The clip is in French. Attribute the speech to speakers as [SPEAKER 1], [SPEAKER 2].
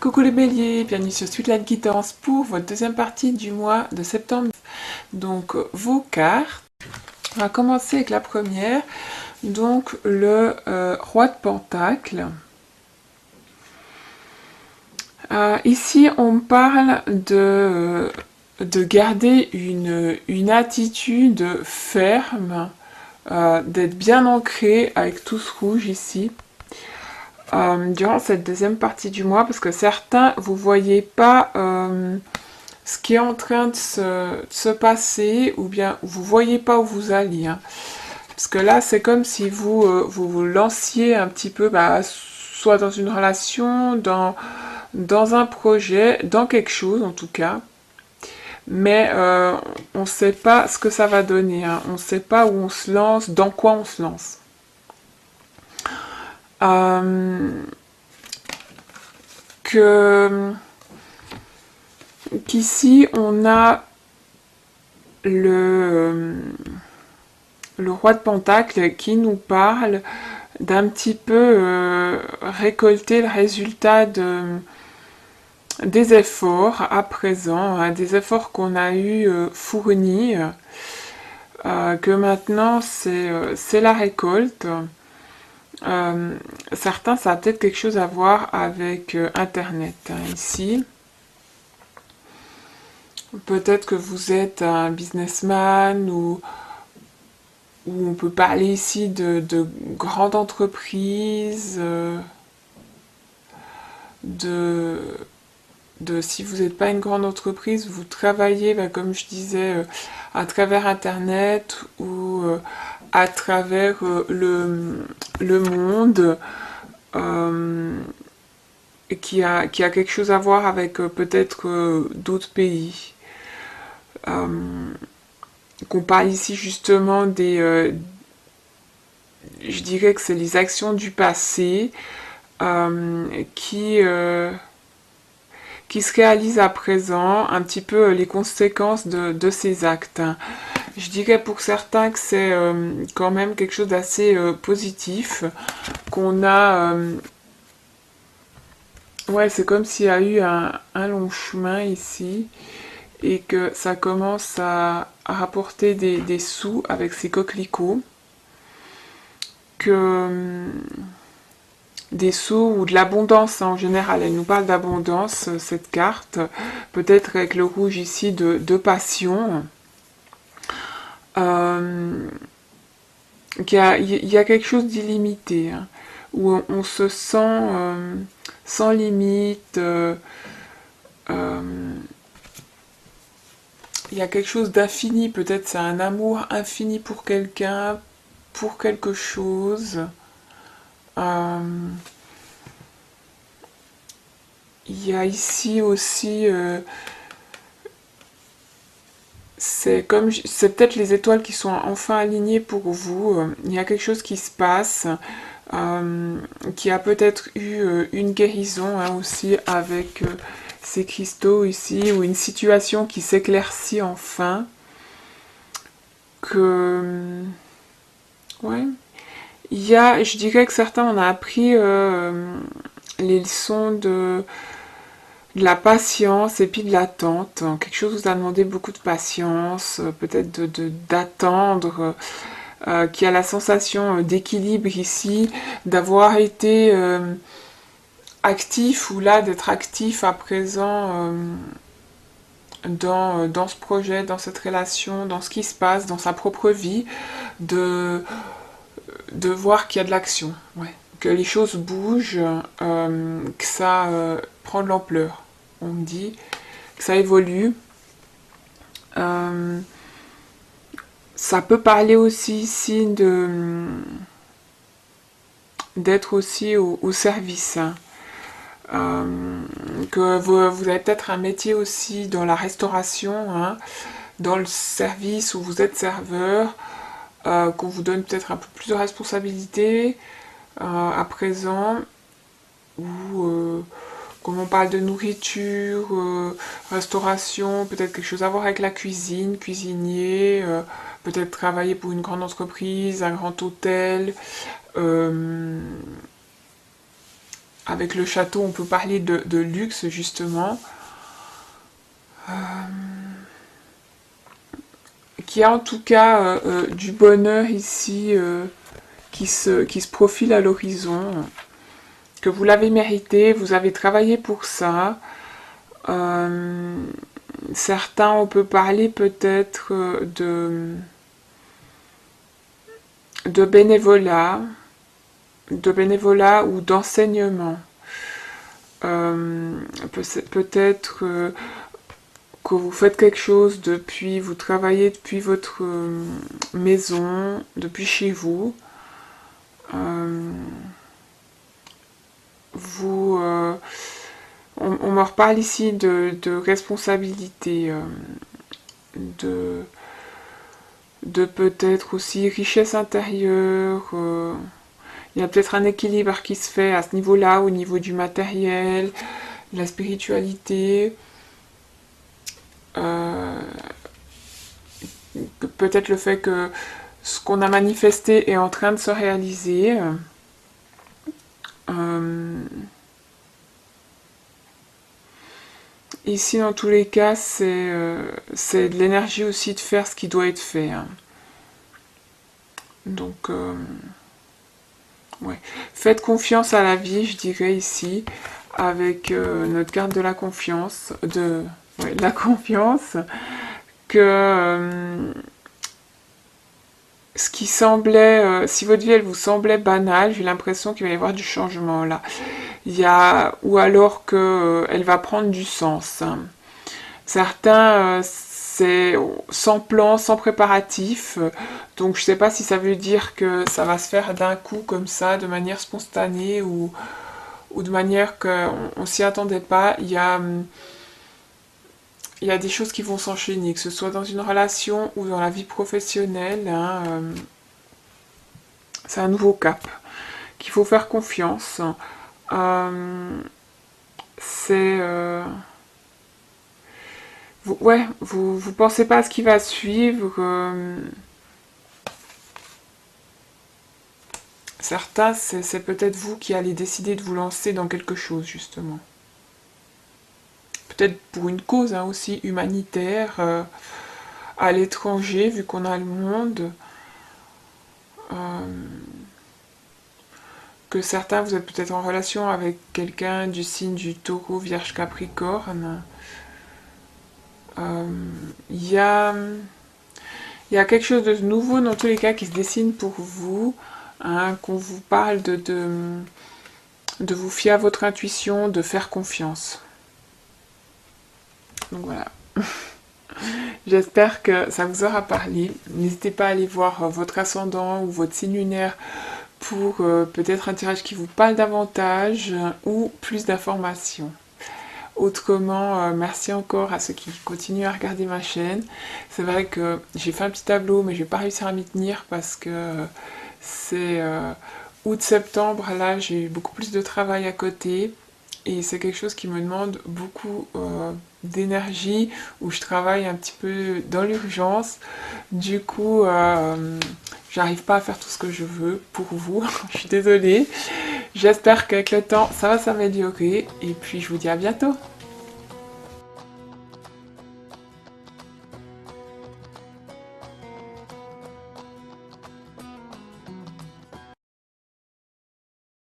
[SPEAKER 1] Coucou les béliers, bienvenue sur Sweetline Guidance pour votre deuxième partie du mois de septembre. Donc vos cartes, on va commencer avec la première, donc le roi de Pentacle. Ici on parle de garder une attitude ferme, d'être bien ancré avec tout ce rouge ici. Durant cette deuxième partie du mois, parce que certains, vous voyez pas ce qui est en train de se passer, ou bien vous voyez pas où vous allez. Hein. Parce que là, c'est comme si vous lanciez un petit peu, soit dans une relation, dans un projet, dans quelque chose en tout cas. Mais on ne sait pas ce que ça va donner. Hein. On ne sait pas où on se lance, dans quoi on se lance. Qu'ici on a le roi de Pentacle qui nous parle d'un petit peu récolter le résultat des efforts à présent, hein, des efforts qu'on a eu fournis, que maintenant c'est la récolte. Certains, ça a peut-être quelque chose à voir avec Internet, hein, ici. Peut-être que vous êtes un businessman ou on peut parler ici de grandes entreprises, si vous n'êtes pas une grande entreprise, vous travaillez, comme je disais, à travers Internet ou à travers le monde, qui a quelque chose à voir avec peut-être d'autres pays. Qu'on parle ici justement je dirais que c'est les actions du passé qui se réalisent à présent, un petit peu les conséquences de ces actes. Je dirais pour certains que c'est quand même quelque chose d'assez positif, qu'on a... ouais, c'est comme s'il y a eu un long chemin ici, et que ça commence à rapporter des sous avec ces coquelicots, des sous ou de l'abondance en général. Elle nous parle d'abondance, cette carte, peut-être avec le rouge ici de passion. Il y a quelque chose d'illimité, hein, où on se sent sans limite. Il y a quelque chose d'infini, peut-être c'est un amour infini pour quelqu'un, pour quelque chose. Il y a ici aussi, c'est peut-être les étoiles qui sont enfin alignées pour vous. Il y a quelque chose qui se passe, qui a peut-être eu une guérison, hein, aussi avec ces cristaux ici, ou une situation qui s'éclaircit enfin. Ouais. Je dirais que certains, on a appris les leçons de la patience et puis de l'attente. Quelque chose vous a demandé beaucoup de patience, peut-être d'attendre, qui a la sensation d'équilibre ici, d'avoir été actif, ou là d'être actif à présent dans ce projet, dans cette relation, dans ce qui se passe, dans sa propre vie, de voir qu'il y a de l'action, ouais. Que les choses bougent, que ça prend de l'ampleur. On me dit que ça évolue. Ça peut parler aussi ici d'être aussi au service. Hein. Que vous avez peut-être un métier aussi dans la restauration, hein, dans le service où vous êtes serveur, qu'on vous donne peut-être un peu plus de responsabilité à présent, ou comme on parle de nourriture, restauration, peut-être quelque chose à voir avec la cuisine, cuisinier, peut-être travailler pour une grande entreprise, un grand hôtel, avec le château, on peut parler de luxe, justement. Qui a en tout cas du bonheur ici qui se profile à l'horizon, que vous l'avez mérité, vous avez travaillé pour ça. Certains, on peut parler peut-être de bénévolat ou d'enseignement. Peut-être que vous faites quelque chose depuis, vous travaillez depuis votre maison, depuis chez vous. On me reparle ici de responsabilité, de peut-être aussi richesse intérieure. Il y a peut-être un équilibre qui se fait à ce niveau-là, au niveau du matériel, de la spiritualité. Peut-être le fait que ce qu'on a manifesté est en train de se réaliser. Ici, dans tous les cas, c'est de l'énergie aussi de faire ce qui doit être fait. Hein. Donc, ouais. Faites confiance à la vie, je dirais ici, avec notre carte de la confiance, de la confiance, que ce qui semblait, si votre vie elle vous semblait banale, j'ai l'impression qu'il va y avoir du changement là. Ou alors que elle va prendre du sens. Hein. Certains, c'est sans plan, sans préparatif. Donc je sais pas si ça veut dire que ça va se faire d'un coup comme ça, de manière spontanée ou de manière qu'on s'y attendait pas. Il y a des choses qui vont s'enchaîner, que ce soit dans une relation ou dans la vie professionnelle. Hein, c'est un nouveau cap qu'il faut faire confiance. C'est... vous pensez pas à ce qui va suivre. Certains, c'est peut-être vous qui allez décider de vous lancer dans quelque chose, justement. Peut-être pour une cause hein, aussi humanitaire, à l'étranger, vu qu'on a le monde. Que certains, vous êtes peut-être en relation avec quelqu'un du signe du Taureau, Vierge, Capricorne. Il y a quelque chose de nouveau dans tous les cas qui se dessine pour vous, hein, qu'on vous parle de vous fier à votre intuition, de faire confiance. Donc voilà. J'espère que ça vous aura parlé. N'hésitez pas à aller voir votre ascendant ou votre signe lunaire pour peut-être un tirage qui vous parle davantage ou plus d'informations. Autrement, merci encore à ceux qui continuent à regarder ma chaîne. C'est vrai que j'ai fait un petit tableau, mais je vais pas réussir à m'y tenir parce que c'est août-septembre. Là, j'ai eu beaucoup plus de travail à côté et c'est quelque chose qui me demande beaucoup d'énergie, où je travaille un petit peu dans l'urgence. Du coup, j'arrive pas à faire tout ce que je veux pour vous. Je suis désolée. J'espère qu'avec le temps, ça va s'améliorer. Et puis, je vous dis à bientôt.